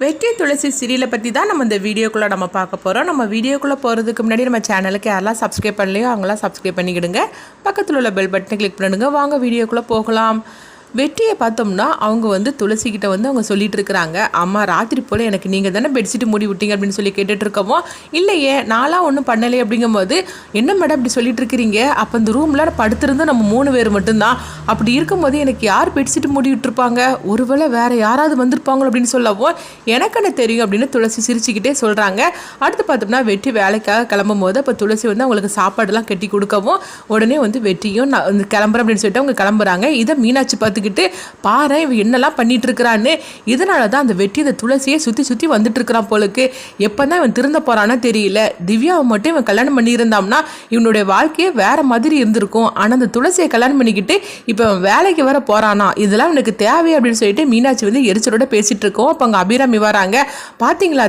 வெற்றி துளசி சீரியலை பற்றி தான் நம்ம இந்த வீடியோக்குள்ளே நம்ம பார்க்க போகிறோம். நம்ம வீடியோக்குள்ளே போகிறதுக்கு முன்னாடி நம்ம சேனலுக்கு யாரெல்லாம் சப்ஸ்கிரைப் பண்ணலையோ அவங்களாம் சப்ஸ்கிரைப் பண்ணிக்கிடுங்க. பக்கத்தில் உள்ள பெல் பட்டனை கிளிக் பண்ணிடுங்க. வாங்க வீடியோக்குள்ளே போகலாம். வெற்றியை பார்த்தோம்னா அவங்க துளசிக்கிட்ட அவங்க சொல்லிட்டு இருக்கிறாங்க, அம்மா ராத்திரி போல் எனக்கு நீங்கள் தானே பெட்ஷீட் மூடி விட்டீங்க அப்படின்னு சொல்லி கேட்டுட்டு இருக்கவும், இல்லையே நான்லாம் ஒன்றும் பண்ணலை அப்படிங்கும்போது, என்ன மேடம் இப்படி சொல்லிட்டு இருக்கிறீங்க, அப்போ இந்த ரூமில் படுத்திருந்து நம்ம 3 பேர் மட்டும்தான், அப்படி இருக்கும்போது எனக்கு யார் பெட்ஷீட் மூடி விட்டுருப்பாங்க, ஒருவேளை வேறு யாராவது வந்திருப்பாங்களோ அப்படின்னு சொல்லவும், எனக்கு என்ன தெரியும் அப்படின்னு துளசி சிரிச்சுக்கிட்டே சொல்கிறாங்க. அடுத்து பார்த்தோம்னா வெற்றி வேலைக்காக கிளம்பும் போது அப்போ துளசி அவங்களுக்கு சாப்பாடுலாம் கட்டி கொடுக்கவும், உடனே வெற்றியும் நான் கிளம்புறேன் அப்படின்னு சொல்லிட்டு அவங்க கிளம்புறாங்க. இதை மீனாட்சி பார்த்து பாரு இவன் என்னெல்லாம் பண்ணிட்டு இருக்கிறான்னு. இதனால தான் அந்த வெற்றி இந்த துளசியை சுற்றி சுற்றி வந்துட்டு இருக்கிறான் போலுக்கு. எப்பதான் இவன் திருந்த போறான்னு தெரியல. திவ்யாவை மட்டும் இவன் கல்யாணம் பண்ணி இருந்தான்னா இவனுடைய வாழ்க்கையே வேற மாதிரி இருந்திருக்கும். ஆனால் அந்த துளசியை கல்யாணம் பண்ணிக்கிட்டு இப்போ வேலைக்கு வர போறானா, இதெல்லாம் எனக்கு தேவை அப்படின்னு சொல்லிட்டு மீனாட்சி எரிச்சலோட பேசிட்டு இருக்கோம். அப்போ அங்கே அபிராமி வராங்க. பார்த்தீங்களா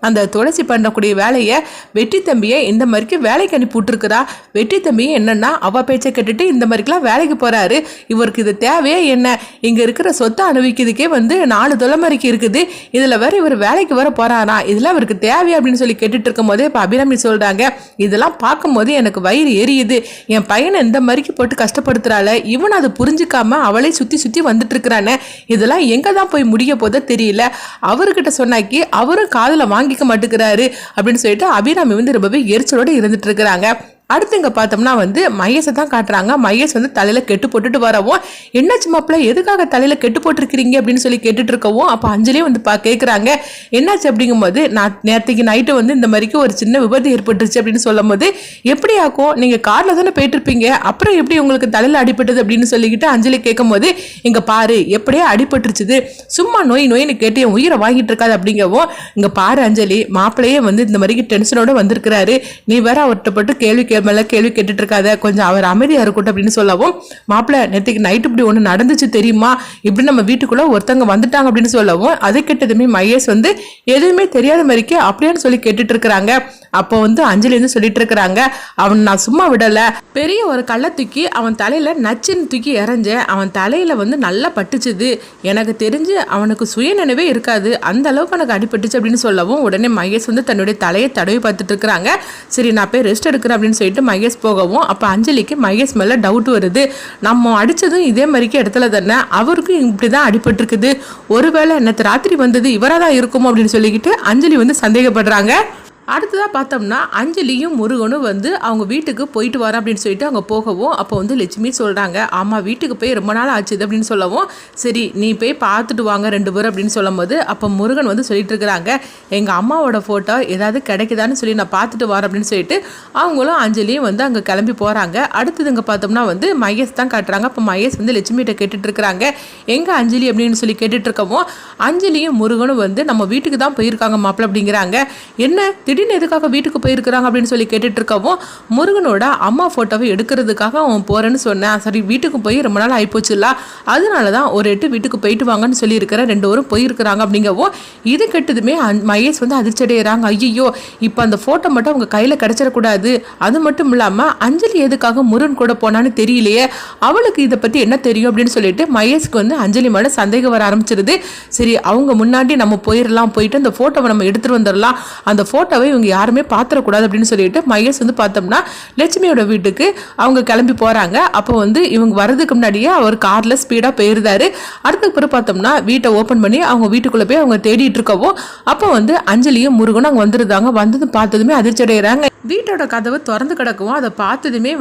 அந்த துளசி பண்ணக்கூடிய வேலையை வெற்றி தம்பியை இந்த மாதிரிக்கு வேலைக்கு அனுப்பி விட்டுருக்குறா. வெற்றி தம்பியை என்னன்னா அவ பேச்சை கேட்டுட்டு இந்த மாதிரிக்கெல்லாம் வேலைக்கு போறாரு. இவருக்கு இது தேவையே என்ன, இங்க இருக்கிற சொத்தை அனுபவிக்கிறதுக்கே 4 தலைமுறைக்கு இருக்குது, இதுல வேற இவர் வேலைக்கு வர போறாரா, இதெல்லாம் இவருக்கு தேவையா அப்படின்னு சொல்லி கேட்டுட்டு இருக்கும் போதே இப்ப அபிராமி சொல்றாங்க, இதெல்லாம் பார்க்கும் போது எனக்கு வயிறு எரியுது. என் பையனை இந்த மாதிரிக்கு போட்டு கஷ்டப்படுத்துறாள், இவன் அதை புரிஞ்சுக்காம அவளை சுத்தி சுத்தி வந்துட்டு இருக்கிறானே, இதெல்லாம் எங்க தான் போய் முடிய போதோ தெரியல. அவர்கிட்ட சொன்னாக்கி அவரும் காதுல வாங்கிக்க மாட்டேங்கிறாரு அப்படின்னு சொல்லிட்டு அபிராமி ரொம்பவே எரிச்சலோட இருந்துட்டு இருக்கிறாங்க. அடுத்து இங்கே பார்த்தோம்னா மகேஷை தான் காட்டுறாங்க. மகேஷ் தலையில் கெட்டு போட்டுட்டு வரவும், என்னாச்சு மாப்பிள்ள எதுக்காக தலையில் கெட்டு போட்டிருக்கிறீங்க அப்படின்னு சொல்லி கேட்டுட்டு இருக்கவும், அப்போ அஞ்சலியும் கேட்குறாங்க என்னாச்சு அப்படிங்கும்போது, நான் நேற்றுக்கு நைட்டு இந்த மாதிரிக்கு ஒரு சின்ன விபத்து ஏற்பட்டுருச்சு அப்படின்னு சொல்லும் போது, எப்படி ஆக்கும் நீங்கள் காரில் தானே போயிட்டு இருப்பீங்க, அப்புறம் எப்படி உங்களுக்கு தலையில் அடிபட்டது அப்படின்னு சொல்லிக்கிட்டு அஞ்சலி கேட்கும் போது, இங்கே பாரு எப்படியே அடிபட்டுருச்சுது, சும்மா நோய் நோயின்னு கேட்டு என் உயிரை வாங்கிட்டு இருக்காது அப்படிங்கவும், இங்கே பாரு அஞ்சலி மாப்பிள்ளையே இந்த மாதிரிக்கு டென்ஷனோட வந்திருக்கிறாரு, நீ வேற அவர்கிட்ட போட்டு கேள்வி கேட்டுட்டு இருக்காத, கொஞ்சம் அவர் அமைதியா இருக்கட்டும் அப்படின்னு சொல்லவும், மாப்பிள்ள நேற்றுக்கு நைட்டு இப்படி ஒண்ணு நடந்துச்சு தெரியுமா, இப்படி நம்ம வீட்டுக்குள்ள ஒருத்தவங்க வந்துட்டாங்க அப்படின்னு சொல்லவும், அதை கேட்டதுமே மகேஷ் எதுவுமே தெரியாத மாதிரிக்கு அப்படியான்னு சொல்லி கேட்டுட்டு இருக்கிறாங்க. அப்போ அஞ்சலி சொல்லிட்டு இருக்கிறாங்க, அவன் நான் சும்மா விடல, பெரிய ஒரு கல்லை தூக்கி அவன் தலையில நச்சுன்னு தூக்கி எறிஞ்ச, அவன் தலையில நல்லா பட்டுச்சுது, எனக்கு தெரிஞ்சு அவனுக்கு சுயநினைவே இருக்காது, அந்த அளவுக்கு எனக்கு அடிபட்டுச்சு அப்படின்னு சொல்லவும், உடனே மகேஷ் தன்னுடைய தலையை தடவி பார்த்துட்டு இருக்கிறாங்க. சரி நான் போய் ரெஸ்ட் எடுக்கிறேன் அப்படின்னு சொல்லிட்டு மகேஷ் போகவும், அப்போ அஞ்சலிக்கு மகேஷ் மேல டவுட் வருது, நம்ம அடிச்சதும் இதே மாதிரிக்கு இடத்துல தானே, அவருக்கும் இப்படிதான் அடிபட்டிருக்குது, ஒருவேளை நேற்று ராத்திரி வந்தது இவராக தான் இருக்குமோ அப்படின்னு சொல்லிக்கிட்டு அஞ்சலி சந்தேகப்படுறாங்க. அடுத்ததாக பார்த்தோம்னா அஞ்சலியும் முருகனும் அவங்க வீட்டுக்கு போயிட்டு வரோம் அப்படின்னு சொல்லிட்டு அவங்க போகவும், அப்போ லட்சுமி சொல்கிறாங்க, ஆமாம் வீட்டுக்கு போய் ரொம்ப நாள் ஆச்சுது அப்படின்னு சொல்லவும், சரி நீ போய் பார்த்துட்டு வாங்க 2 பேரும் அப்படின்னு சொல்லும் போது, அப்போ முருகன் சொல்லிட்டு இருக்கிறாங்க, எங்கள் அம்மாவோட ஃபோட்டோ ஏதாவது கிடைக்குதான்னு சொல்லி நான் பார்த்துட்டு வரேன் அப்படின்னு சொல்லிட்டு அவங்களும் அஞ்சலியும் அங்கே கிளம்பி போகிறாங்க. அடுத்தது இங்கே பார்த்தோம்னா மகேஷ் தான் காட்டுறாங்க. அப்போ மகேஷ் லட்சுமிகிட்ட கேட்டுட்டு இருக்கிறாங்க, எங்கே அஞ்சலி அப்படின்னு சொல்லி கேட்டுட்டு இருக்கவும், அஞ்சலியும் முருகனும் நம்ம வீட்டுக்கு தான் போயிருக்காங்க மாப்பிள்ள அப்படிங்கிறாங்க. என்ன திடீர்னு எதுக்காக வீட்டுக்கு போயிருக்கிறாங்க அப்படின்னு சொல்லி கேட்டுட்டு இருக்கவும், முருகனோட அம்மா போட்டோவை எடுக்கிறதுக்காக அவன் போறேன்னு சொன்னேன், சரி வீட்டுக்கு போய் ரொம்ப நாள் ஆயிப்போச்சுல்ல, அதனாலதான் ஒரு 8 வீட்டுக்கு போயிட்டு வாங்கன்னு சொல்லி இருக்கிற 2 பேரும் போயிருக்கிறாங்க அப்படிங்கவும், இது கெட்டதுமே மகேஷ் அதிர்ச்சி அடைகிறாங்க. ஐயோ இப்போ அந்த போட்டோ மட்டும் அவங்க கையில கிடைச்சிடக்கூடாது, அது மட்டும் இல்லாம அஞ்சலி எதுக்காக முருகன் கூட போனான்னு தெரியலையே, அவளுக்கு இதை பத்தி என்ன தெரியும் அப்படின்னு சொல்லிட்டு மகேஷ்க்கு அஞ்சலி மேல சந்தேகம் வர ஆரம்பிச்சிருது. சரி அவங்க முன்னாடி நம்ம போயிடலாம், போயிட்டு அந்த போட்டோவை நம்ம எடுத்துட்டு வந்துடலாம், அந்த போட்டோவை இவங்க யாருமே பாத்திரக்கூடாது அப்படின்னு சொல்லிட்டு மகேஷ் பார்த்தோம்னா லட்சுமியோட வீட்டுக்கு அவங்க கிளம்பி போறாங்க. அப்போ இவங்க வர்றதுக்கு முன்னாடியே அவர் கார்ல ஸ்பீடா போயிருந்தாரு. அடுத்த பிறகு பார்த்தோம்னா வீட்டை ஓபன் பண்ணி அவங்க வீட்டுக்குள்ள போய் அவங்க தேடிட்டு இருக்கவும், அப்போ அஞ்சலியும் முருகனும் அங்க வந்துருந்தாங்க. வந்தது பார்த்ததுமே அதிர்ச்சி அடைகிறாங்க. வீட்டோட கதவு திறந்து கிடக்கவும் அதை பார்த்ததுமே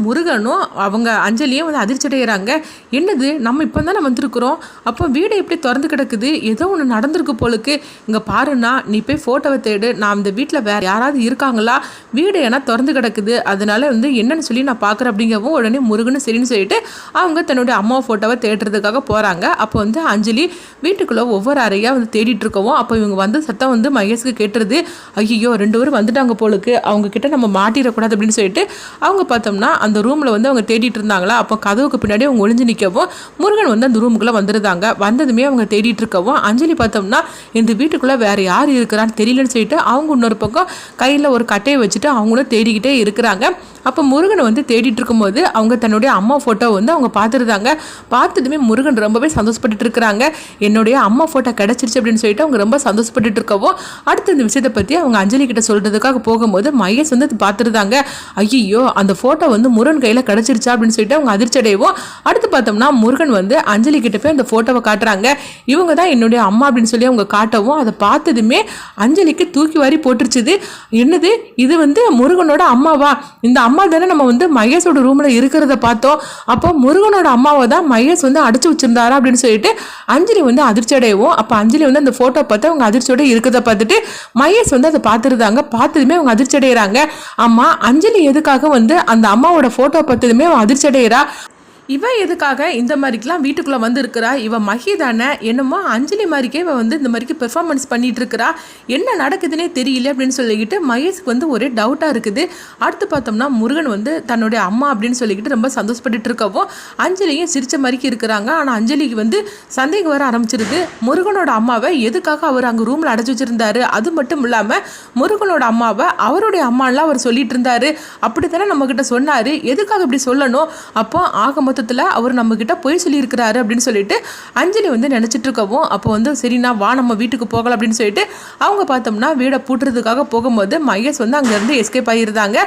முருகனும் அவங்க அஞ்சலியும் அதிர்ச்சி அடைகிறாங்க. என்னது நம்ம இப்போ தானே வந்திருக்கிறோம், அப்போ வீடு எப்படி திறந்து கிடக்குது, ஏதோ ஒன்று நடந்திருக்கு போலுக்கு, இங்கே பாருன்னா நீ போய் ஃபோட்டோவை தேடு, நான் இந்த வீட்டில் வேற யாராவது இருக்காங்களா, வீடு ஏன்னா திறந்து கிடக்குது, அதனால என்னன்னு சொல்லி நான் பார்க்குறேன் அப்படிங்கவும், உடனே முருகனும் சரின்னு சொல்லிட்டு அவங்க தன்னுடைய அம்மா ஃபோட்டோவை தேடுறதுக்காக போகிறாங்க. அப்போ அஞ்சலி வீட்டுக்குள்ளே ஒவ்வொரு அறையாக தேடிட்டு இருக்கவும், அப்போ இவங்க சத்தம் மகேஷ்க்கு கேட்டுருது, ஐயோ 2 பேரும் வந்துட்டாங்க போலுக்கு, அவங்க கிட்ட நம்ம மாட்டிடக்கூடாது அப்படின்னு சொல்லிட்டு அவங்க பார்த்தோம்னா அந்த ரூமில் அவங்க தேடிட்டு இருந்தாங்களா. அப்போ கதவுக்கு பின்னாடி அவங்க ஒளிஞ்சு நிற்கவும் முருகன் அந்த ரூமுக்குள்ளே வந்துருந்தாங்க. வந்ததுமே அவங்க தேடிட்டு இருக்கவும், அஞ்சலி பார்த்தோம்னா இந்த வீட்டுக்குள்ளே வேற யார் இருக்கிறான்னு தெரியலன்னு சொல்லிட்டு அவங்க இன்னொரு பக்கம் கையில் ஒரு கட்டையை வச்சுட்டு அவங்களும் தேடிக்கிட்டே இருக்கிறாங்க. அப்போ முருகனை வந்து தேடிட்டு இருக்கும்போது அவங்க தன்னுடைய அம்மா ஃபோட்டோ வந்து அவங்க பார்த்துருந்தாங்க. பார்த்ததுமே முருகன் ரொம்பவே சந்தோஷப்பட்டு இருக்கிறாங்க. என்னுடைய அம்மா ஃபோட்டோ கிடச்சிருச்சு அப்படின்னு சொல்லிட்டு அவங்க ரொம்ப சந்தோஷப்பட்டு இருக்கவும் அடுத்து இந்த விஷயத்தை பற்றி அவங்க அஞ்சலி கிட்ட சொல்கிறதுக்காக போகும்போது மகேஷ் வந்து பார்த்துருந்தாங்க. ஐயோ அந்த ஃபோட்டோ வந்து முருகன் கையில் கிடச்சிருச்சா அப்படின்னு சொல்லிட்டு அவங்க அதிர்ச்சி அடையவும் அடுத்து பார்த்தோம்னா முருகன் வந்து அஞ்சலி கிட்ட போய் அந்த ஃபோட்டோவை காட்டுறாங்க. இவங்க தான் என்னுடைய அம்மா அப்படின்னு சொல்லி அவங்க காட்டவும் அதை பார்த்ததுமே அஞ்சலிக்கு தூக்கி வாரி போட்டுருச்சுது. என்னது இது வந்து முருகனோட அம்மாவா? இந்த அம்மா தானே நம்ம வந்து மகேஷோட ரூம்ல இருக்கிறத பார்த்தோம். அப்போ முருகனோட அம்மாவை தான் மகேஷ் வந்து அடைச்சு வச்சிருந்தாரா அப்படின்னு சொல்லிட்டு அஞ்சலி வந்து அதிர்ச்சி அடையவும் அப்போ அஞ்சலி வந்து அந்த ஃபோட்டோ பார்த்து அவங்க அதிர்ச்சியோட இருக்கிறத பார்த்துட்டு மகேஷ் வந்து அதை பார்த்துருந்தாங்க. பார்த்ததுமே அவங்க அதிர்ச்சி அடைகிறாங்க. அம்மா அஞ்சலி எதுக்காக வந்து அந்த அம்மாவோட ஃபோட்டோ பார்த்ததுமே அவன் அதிர்ச்சி அடைகிறா? இவன் எதுக்காக இந்த மாதிரிக்கெலாம் வீட்டுக்குள்ளே வந்து இருக்கிறா? இவன் மகி தானே, என்னமோ அஞ்சலி மாதிரிக்கே இவன் வந்து இந்த மாதிரிக்கு பெர்ஃபார்மன்ஸ் பண்ணிட்டு இருக்கிறா, என்ன நடக்குதுன்னே தெரியல அப்படின்னு சொல்லிக்கிட்டு மகேஷ்க்கு வந்து ஒரே டவுட்டாக இருக்குது. அடுத்து பார்த்தோம்னா முருகன் வந்து தன்னுடைய அம்மா அப்படின்னு சொல்லிக்கிட்டு ரொம்ப சந்தோஷப்பட்டு இருக்கவும் அஞ்சலியும் சிரிச்ச மாதிரிக்கு இருக்கிறாங்க. ஆனால் அஞ்சலிக்கு வந்து சந்தேகம் வர ஆரம்பிச்சிருது. முருகனோட அம்மாவை எதுக்காக அவர் அங்கே ரூமில் அடைச்சி வச்சிருந்தாரு? அது மட்டும் இல்லாமல் முருகனோட அம்மாவை அவருடைய அம்மாலாம் அவர் சொல்லிட்டு இருந்தாரு, அப்படி தானே நம்மக்கிட்ட சொன்னார், எதுக்காக இப்படி சொல்லணும்? அப்போ ஆக மொத்தத்தில் அவர் நம்மக்கிட்ட போய் சொல்லியிருக்கிறாரு அப்படின்னு சொல்லிட்டு அஞ்சலி வந்து நினச்சிட்டு இருக்கவும் அப்போ வந்து சரிண்ணா வா நம்ம வீட்டுக்கு போகலாம் அப்படின்னு சொல்லிட்டு அவங்க பார்த்தோம்னா வீடை பூட்டுறதுக்காக போகும்போது மகேஷ் வந்து அங்கேருந்து எஸ்கேப் ஆகியிருந்தாங்க.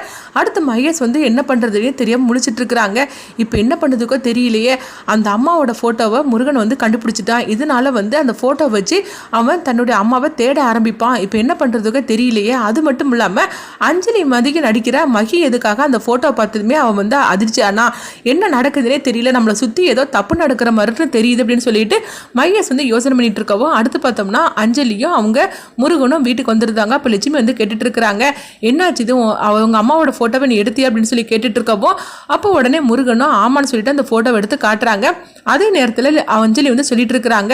அடுத்து மகேஷ் வந்து என்ன பண்ணுறதுனே தெரியாமல் முழிச்சிட்டு இருக்கிறாங்க. இப்போ என்ன பண்ணுறதுக்கோ தெரியலையே. அந்த அம்மாவோட ஃபோட்டோவை முருகன் வந்து கண்டுபிடிச்சிட்டான். இதனால வந்து அந்த ஃபோட்டோ வச்சு அவன் தன்னுடைய அம்மாவை தேட ஆரம்பிப்பான். இப்போ என்ன பண்ணுறதுக்கோ தெரியலையே. அது மட்டும் இல்லாமல் அஞ்சலி மதிக்கு நடிக்கிற மகி எதுக்காக அந்த ஃபோட்டோ பார்த்ததுமே அவன் வந்து அதிர்ச்சி ஆனா என்ன நடக்குதுன்னே தெரியல, நம்மளை சுற்றி ஏதோ தப்பு நடக்கிற மாதிரி தெரியுது அப்படின்னு சொல்லிட்டு மகேஷ் வந்து யோசனை பண்ணிட்டு இருக்கவும் அடுத்து பார்த்தோம்னா அஞ்சலியும் அவங்க முருகனும் வீட்டுக்கு வந்துருந்தாங்க. அப்போ லட்சுமி வந்து கேட்டுட்டு இருக்கிறாங்க, என்னாச்சு இது அவங்க அம்மாவோட ஃபோட்டோவை நீ எடுத்தியா அப்படின்னு சொல்லி கேட்டுட்டு இருக்கவும் அப்போ உடனே முருகனும் ஆமான்னு சொல்லிட்டு அந்த ஃபோட்டோவை எடுத்து காட்டுறாங்க. அதே நேரத்தில் அஞ்சலி வந்து சொல்லிட்டு இருக்கிறாங்க,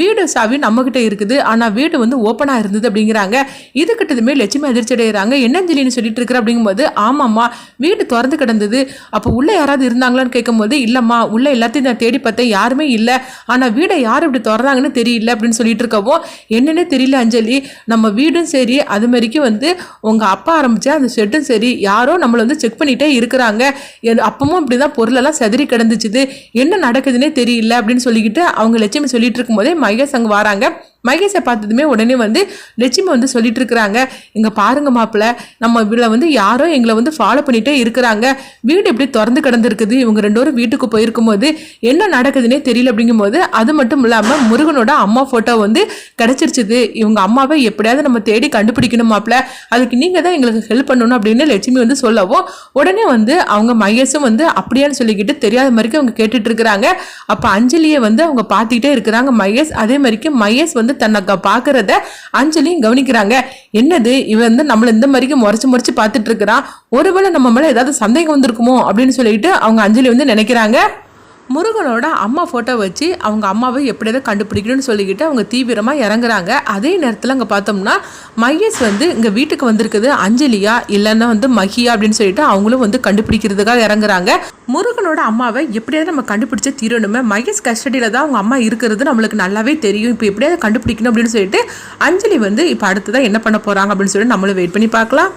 வீடு சாவி நம்மகிட்ட இருக்குது, ஆனால் வீடு வந்து ஓப்பனாக இருந்தது அப்படிங்கிறாங்க. இது கிட்டதுமே லட்சுமி அதிர்ச்சி அடைகிறாங்க. என்ன அஞ்சலின்னு சொல்லிட்டு இருக்கிற அப்படிங்கும்போது ஆமாம்மா வீடு திறந்து கிடந்தது, அப்போ உள்ள யாராவது இருந்தாங்களான்னு கேட்கும்போது இல்லைம்மா உள்ள எல்லாத்தையும் நான் தேடி பார்த்தேன் யாருமே இல்லை, ஆனால் வீடை யார் இப்படி திறந்தாங்கன்னு தெரியல அப்படின்னு சொல்லிட்டு இருக்கவும் என்னன்னே தெரியல அஞ்சலி, நம்ம வீடும் சரி அது மாதிரிக்கு வந்து உங்கள் அப்பா ஆரம்பிச்சா அந்த ஷெட்டும் சரி யாரோ நம்மளை வந்து செக் பண்ணிகிட்டே இருக்கிறாங்க, அப்பவும் அப்படி தான் பொருளெல்லாம் செதறி கிடந்துச்சுது, என்ன நடக்குதுன்னே தெரியல அப்படின்னு சொல்லிக்கிட்டு அவங்க லட்சுமி சொல்லிட்டு இருக்கும்போதே மகேஷ் அங்கே வராங்க. மகேஷை பார்த்ததுமே உடனே வந்து லட்சுமி வந்து சொல்லிட்டு இருக்கிறாங்க, இங்கே பாருங்க மாப்பிள்ள நம்ம இதில் வந்து யாரோ எங்களை வந்து ஃபாலோ பண்ணிகிட்டே இருக்கிறாங்க, வீடு எப்படி திறந்து கிடந்திருக்குது, இவங்க ரெண்டு பேரும் வீட்டுக்கு போயிருக்கும்போது என்ன நடக்குதுன்னே தெரியல அப்படிங்கும்போது அது மட்டும் இல்லாமல் முருகனோட அம்மா ஃபோட்டோ வந்து கிடச்சிருச்சுது, இவங்க அம்மாவை எப்படியாவது நம்ம தேடி கண்டுபிடிக்கணும் மாப்பிள்ள, அதுக்கு நீங்கள் தான் எங்களுக்கு ஹெல்ப் பண்ணணும் அப்படின்னு லட்சுமி வந்து சொல்லவும் உடனே வந்து அவங்க மகேஷும் வந்து அப்படியான்னு சொல்லிக்கிட்டு தெரியாத மாதிரிக்கு அவங்க கேட்டுட்டு இருக்கிறாங்க. அப்போ அஞ்சலியை வந்து அவங்க பார்த்துக்கிட்டே இருக்கிறாங்க மகேஷ். அதே மாதிரிக்கு மகேஷ் வந்து தன்னை பார்க்கறத அஞ்சலியும் கவனிக்கிறாங்க. என்னது இவன் வந்து நம்மள இந்த மாதிரிக்கு முறைச்சு பார்த்துட்டு இருக்கிறான், ஒருவேளை நம்ம மேல ஏதாவது சந்தேகம் வந்திருக்குமோ அப்படின்னு சொல்லிட்டு அவங்க அஞ்சலி வந்து நினைக்கிறாங்க. முருகனோட அம்மா ஃபோட்டோ வச்சு அவங்க அம்மாவை எப்படியாவது கண்டுபிடிக்கணும்னு சொல்லிக்கிட்டு அவங்க தீவிரமாக இறங்குறாங்க. அதே நேரத்தில் அங்கே பார்த்தோம்னா மகேஷ் வந்து இங்கே வீட்டுக்கு வந்திருக்குது அஞ்சலியா இல்லைன்னா வந்து மகியா அப்படின்னு சொல்லிட்டு அவங்களும் வந்து கண்டுபிடிக்கிறதுக்காக இறங்குறாங்க. முருகனோட அம்மாவை எப்படியாவது நம்ம கண்டுபிடிச்ச தீரணுமே, மகேஷ் கஸ்டடியில் தான் அவங்க அம்மா இருக்கிறது நம்மளுக்கு நல்லாவே தெரியும், இப்போ எப்படியாவது கண்டுபிடிக்கணும் அப்படின்னு சொல்லிட்டு அஞ்சலி வந்து இப்போ அடுத்ததான் என்ன பண்ண போகிறாங்க அப்படின்னு சொல்லிட்டு நம்மளும் வெயிட் பண்ணி பார்க்கலாம்.